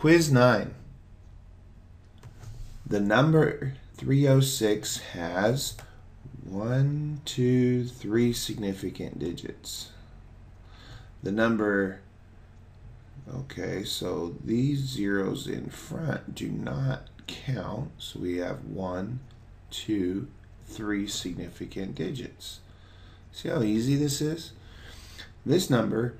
Quiz 9. The number 306 has 1, 2, 3 significant digits. The number, okay, so these zeros in front do not count. So we have 1, 2, 3 significant digits. See how easy this is? This number,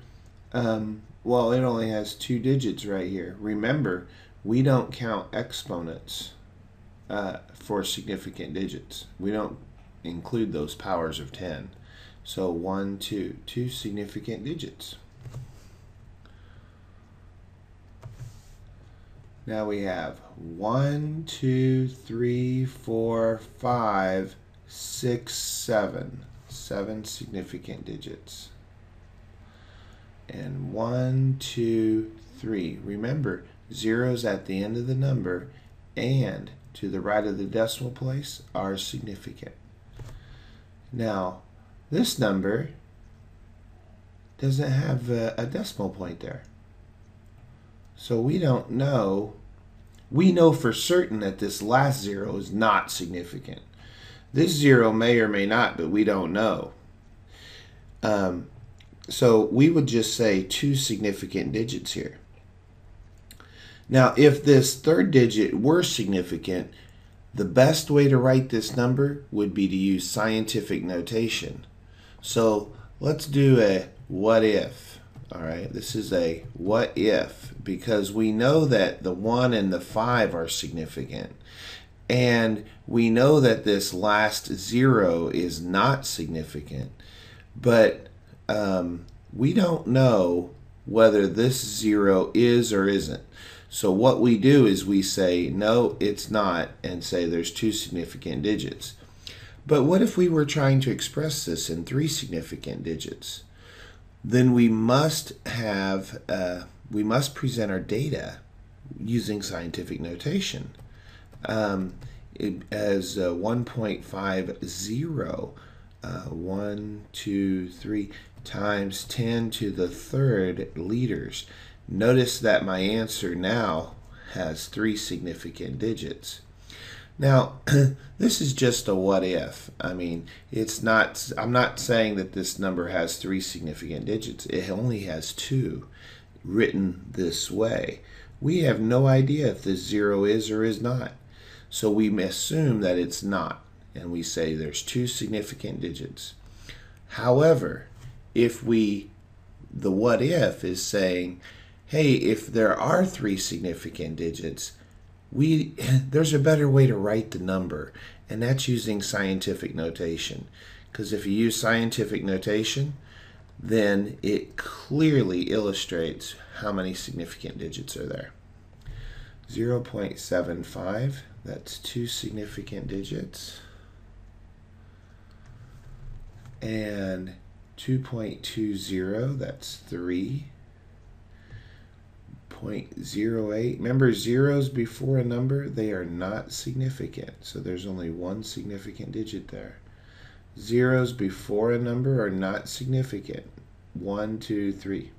well, it only has 2 digits right here. Remember, we don't count exponents for significant digits. We don't include those powers of 10. So 1, 2, 2 significant digits. Now we have 1, 2, 3, 4, 5, 6, 7. 7 significant digits. And 1, 2, 3. Remember, zeros at the end of the number and to the right of the decimal place are significant. Now, this number doesn't have a decimal point there. So we don't know. We know for certain that this last zero is not significant. This zero may or may not, but we don't know. So we would just say 2 significant digits here. Now, if this third digit were significant, the best way to write this number would be to use scientific notation. So let's do a what if. All right, this is a what if, because we know that the 1 and the 5 are significant. And we know that this last 0 is not significant. But we don't know whether this 0 is or isn't. So what we do is we say, no, it's not, and say there's 2 significant digits. But what if we were trying to express this in 3 significant digits? Then we must present our data using scientific notation as 1.50, 1, 2, 3 times 10 to the third liters. Notice that my answer now has 3 significant digits. Now, this is just a what if. I mean, it's not, I'm not saying that this number has 3 significant digits. It only has 2 written this way. We have no idea if this 0 is or is not. So we assume that it's not, and we say there's 2 significant digits. However, if the what if is saying, hey, if there are 3 significant digits, there's a better way to write the number, and that's using scientific notation. Because if you use scientific notation, then it clearly illustrates how many significant digits are there. 0.75, that's 2 significant digits. And 2.20, that's 3. 0.08. Remember, zeros before a number, they are not significant. So there's only 1 significant digit there. Zeros before a number are not significant. 1, 2, 3.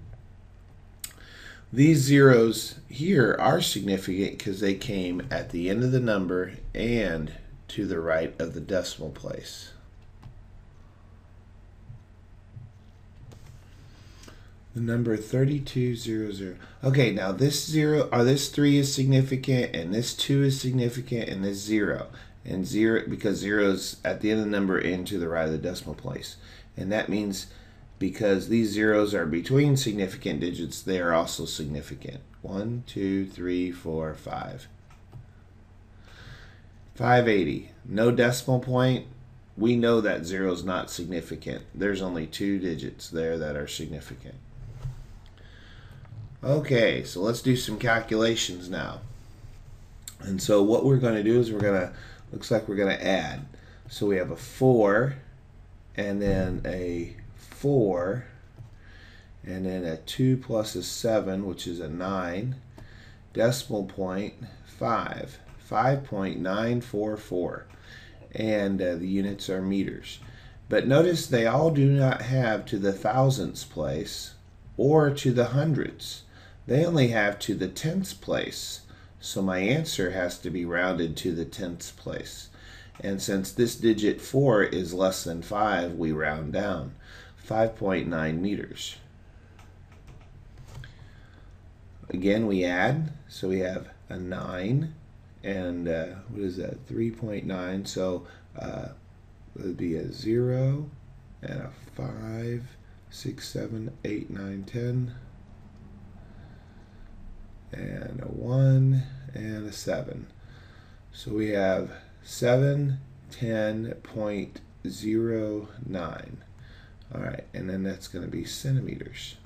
These zeros here are significant because they came at the end of the number and to the right of the decimal place. The number 3200. Okay, now this 0 or this 3 is significant, and this 2 is significant, and this 0. And 0 because 0 is at the end of the number and to the right of the decimal place. And that means because these zeros are between significant digits, they are also significant. 1, 2, 3, 4, 5. 580. No decimal point. We know that 0 is not significant. There's only 2 digits there that are significant. Okay, so let's do some calculations now. And so what we're going to do is looks like we're going to add. So we have a 4, and then a 4, and then a 2 plus a 7, which is a 9. Decimal point, 5. 5.944. And the units are meters. But notice they all do not have to the thousandths place or to the hundredths. they only have to the tenths place. So my answer has to be rounded to the tenths place. And since this digit 4 is less than 5, we round down. 5.9 meters. Again, we add, so we have a 9, and what is that, 3.9, so it would be a 0, and a 5, 6, 7, 8, 9, 10, and a 1, and a 7. So we have 710.09. All right, and then that's going to be centimeters.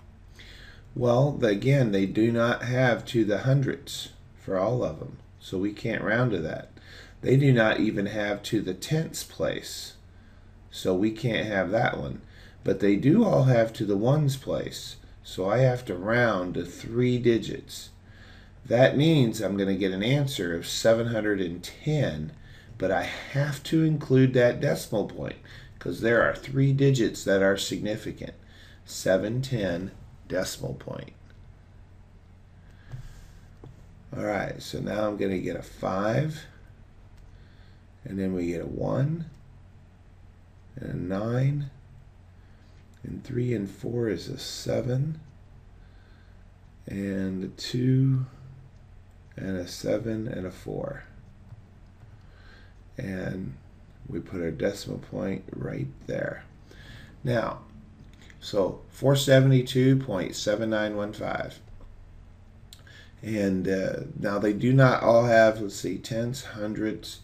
Well, again, they do not have to the hundredths for all of them, so we can't round to that. They do not even have to the tenths place, so we can't have that one. But they do all have to the ones place, so I have to round to 3 digits. That means I'm going to get an answer of 710, but I have to include that decimal point because there are 3 digits that are significant. 710 decimal point. All right, so now I'm going to get a 5, and then we get a 1, and a 9, and 3 and 4 is a 7, and a 2, and a 7, and a 4. And we put our decimal point right there. Now, so 472.7915. And now they do not all have, let's see, tenths, hundredths,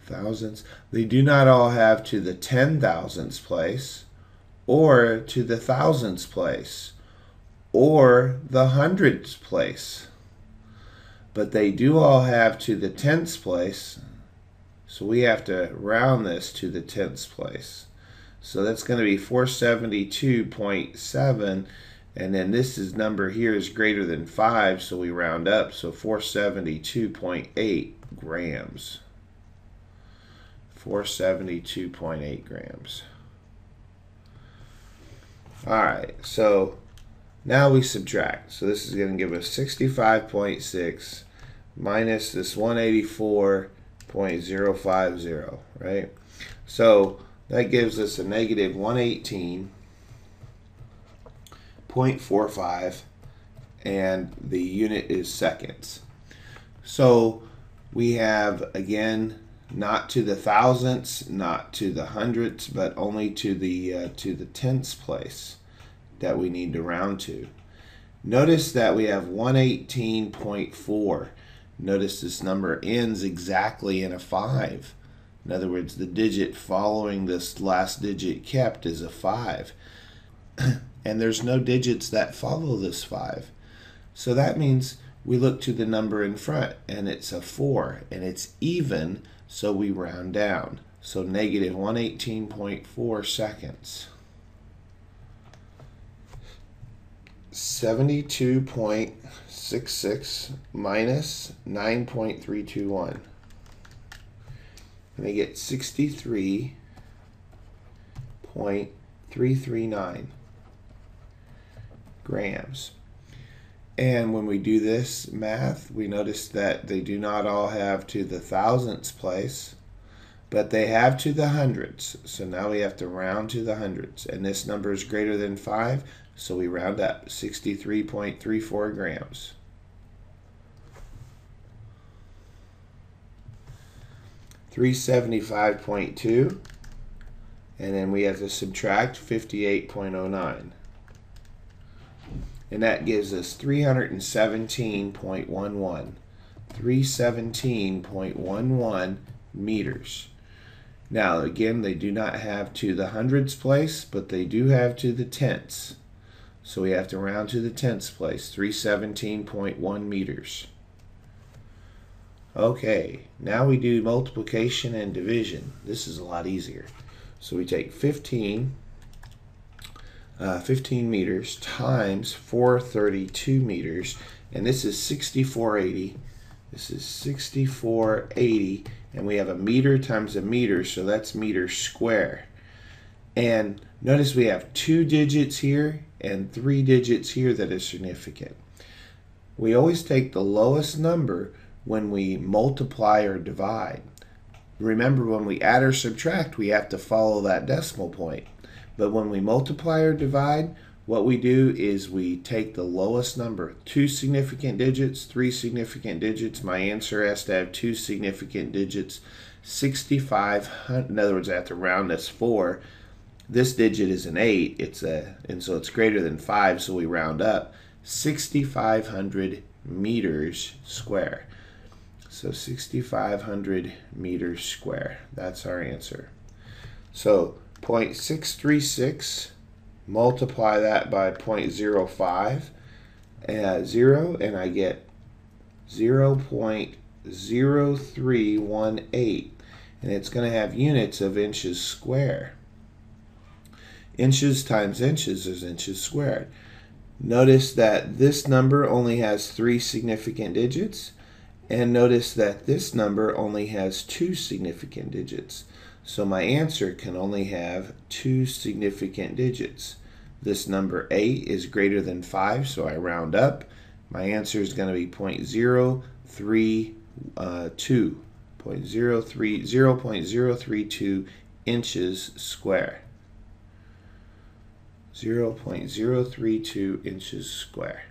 thousands. They do not all have to the 10,000ths place, or to the thousandths place, or the hundredths place. But they do all have to the tenths place, so we have to round this to the tenths place. So that's going to be 472.7, and then this is number here is greater than 5, so we round up, so 472.8 grams. 472.8 grams. All right, so now we subtract. So this is going to give us 65.6 minus this 184.050, right? So that gives us a negative 118.45, and the unit is seconds. So we have, again, not to the thousandths, not to the hundredths, but only to the tenths place that we need to round to. Notice that we have 118.4. Notice this number ends exactly in a 5. In other words, the digit following this last digit kept is a 5. And there's no digits that follow this 5. So that means we look to the number in front, and it's a 4, and it's even, so we round down. So negative 118.4 seconds. 72.66 minus 9.321. And I get 63.339 grams. And when we do this math, we notice that they do not all have to the thousandths place, but they have to the hundredths. So now we have to round to the hundredths. And this number is greater than 5, so we round up, 63.34 grams. $375.2, and then we have to subtract 58.09. And that gives us 317.11. 317.11 meters. Now, again, they do not have to the hundredths place, but they do have to the tenths. So we have to round to the tenths place, 317.1 meters. Okay, now we do multiplication and division. This is a lot easier. So we take 15 meters times 432 meters, and this is 6480. This is 6480, and we have a meter times a meter, so that's meter square. And notice we have 2 digits here and 3 digits here that is significant. We always take the lowest number when we multiply or divide. Remember, when we add or subtract, we have to follow that decimal point. But when we multiply or divide, what we do is we take the lowest number, 2 significant digits, 3 significant digits. My answer has to have 2 significant digits. 6,500, in other words, I have to round this 4. This digit is an 8, and so it's greater than 5, so we round up. 6,500 meters square. So 6,500 meters square. That's our answer. So 0.636, multiply that by 0.05, add 0, and I get 0.0318. And it's going to have units of inches square. Inches times inches is inches squared. Notice that this number only has 3 significant digits, and notice that this number only has 2 significant digits. So my answer can only have 2 significant digits. This number 8 is greater than 5, so I round up. My answer is going to be 0.032, 0.032 inches square. 0.032 inches square.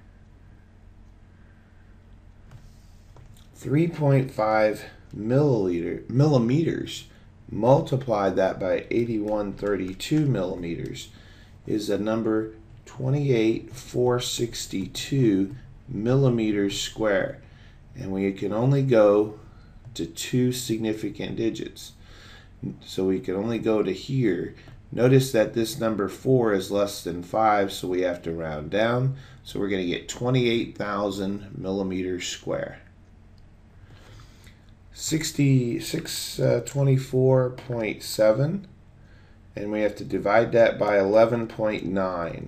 3.5 millimeters, multiply that by 8132 millimeters, is a number 28,462 millimeters square. And we can only go to 2 significant digits. So we can only go to here. Notice that this number 4 is less than 5, so we have to round down. So we're going to get 28,000 millimeters square. 624.7, and we have to divide that by 11.9.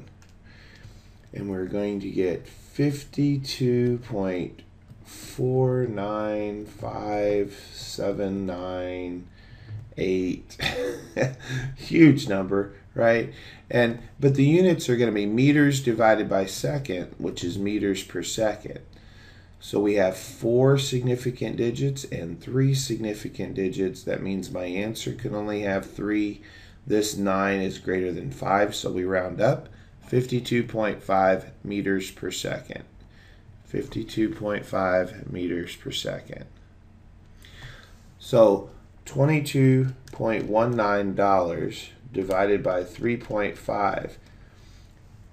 And we're going to get 52.49579.8. Huge number, right? But the units are going to be meters divided by second, which is meters per second. So we have 4 significant digits and 3 significant digits. That means my answer can only have 3. This 9 is greater than 5, so we round up. 52.5 meters per second. 52.5 meters per second. So $22.19 divided by 3.5,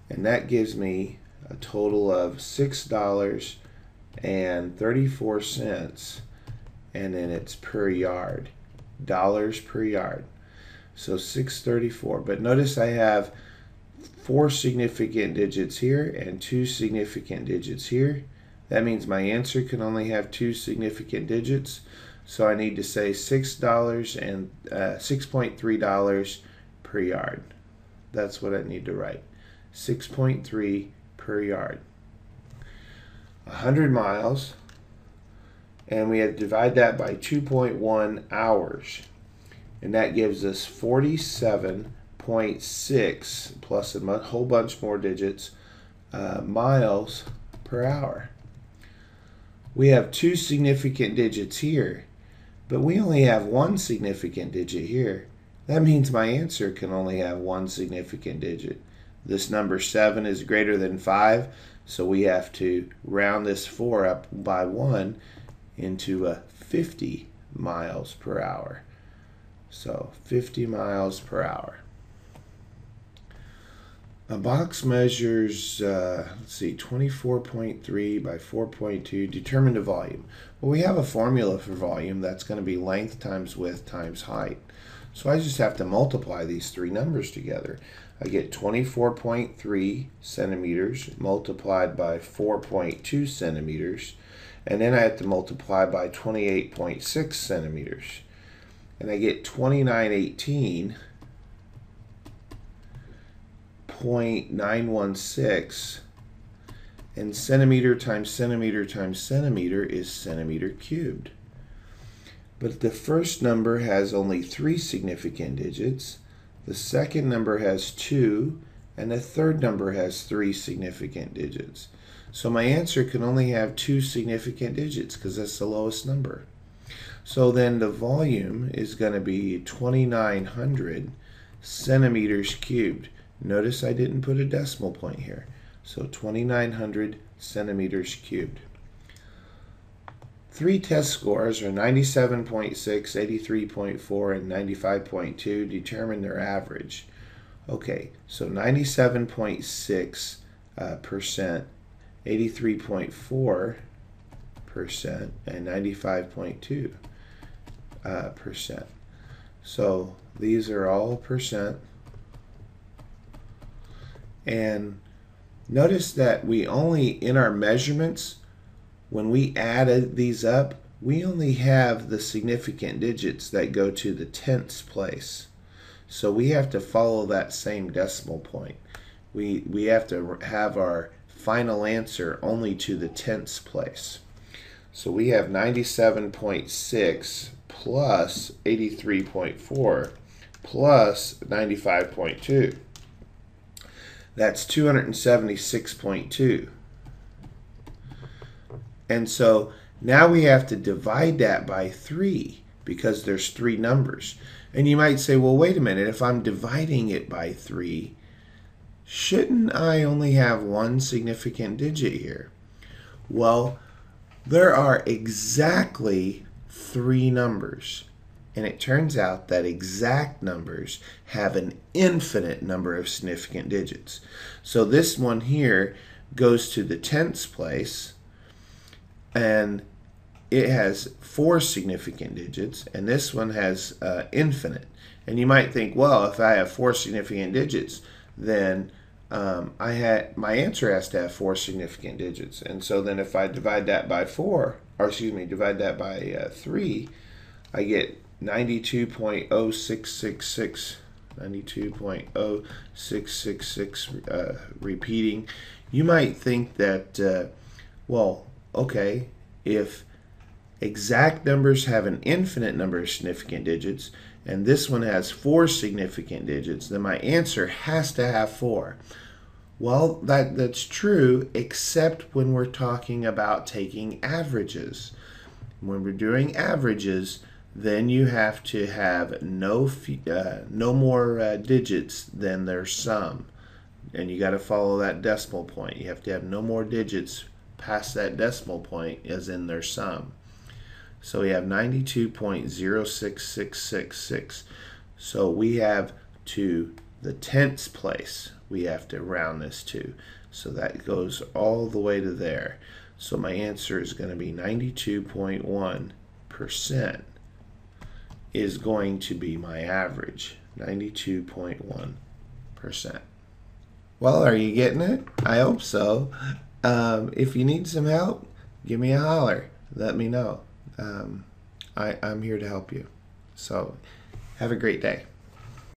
and that gives me a total of $6.34, and then it's per yard, dollars per yard. So 634. But notice I have 4 significant digits here and 2 significant digits here. That means my answer can only have 2 significant digits. So I need to say $6.3 per yard. That's what I need to write. 6.3 per yard. 100 miles, and we have to divide that by 2.1 hours, and that gives us 47.6 plus a whole bunch more digits miles per hour. We have 2 significant digits here, but we only have 1 significant digit here. That means my answer can only have 1 significant digit. This number 7 is greater than 5, so we have to round this 4 up by 1 into 50 miles per hour. So 50 miles per hour. A box measures, 24.3 by 4.2. Determine the volume. Well, we have a formula for volume. That's going to be length times width times height. So I just have to multiply these 3 numbers together. I get 24.3 centimeters multiplied by 4.2 centimeters, and then I have to multiply by 28.6 centimeters. And I get 2918.916, and centimeter times centimeter times centimeter is centimeter cubed. But the first number has only 3 significant digits, the second number has 2, and the third number has 3 significant digits. So my answer can only have 2 significant digits because that's the lowest number. So then the volume is going to be 2,900 centimeters cubed. Notice I didn't put a decimal point here. So 2,900 centimeters cubed. 3 test scores are 97.6, 83.4, and 95.2. Determine their average. Okay, so 97.6%, 83.4%, and 95.2%. So these are all percent. And notice that we only, in our measurements, when we added these up, we only have the significant digits that go to the tenths place. So we have to follow that same decimal point. We have to have our final answer only to the tenths place. So we have 97.6 plus 83.4 plus 95.2. That's 276.2. And so now we have to divide that by 3 because there's 3 numbers. And you might say, well, wait a minute, if I'm dividing it by 3, shouldn't I only have 1 significant digit here? Well, there are exactly 3 numbers. And it turns out that exact numbers have an infinite number of significant digits. So this one here goes to the tenths place, and it has 4 significant digits, and this one has infinite. And you might think, well, if I have 4 significant digits, then my answer has to have 4 significant digits. And so then if I divide that by divide that by 3, I get 92.0666, 92.0666 repeating. You might think that, well, okay, if exact numbers have an infinite number of significant digits, and this one has 4 significant digits, then my answer has to have 4. Well, that's true, except when we're talking about taking averages. When we're doing averages, then you have to have no more digits than their sum. And you got to follow that decimal point. You have to have no more digits past that decimal point as in their sum. So we have 92.06666. So we have to the tenths place we have to round this to. So that goes all the way to there. So my answer is going to be 92.1% is going to be my average. 92.1%. Well, are you getting it? I hope so. If you need some help, give me a holler. Let me know. I'm here to help you. So have a great day.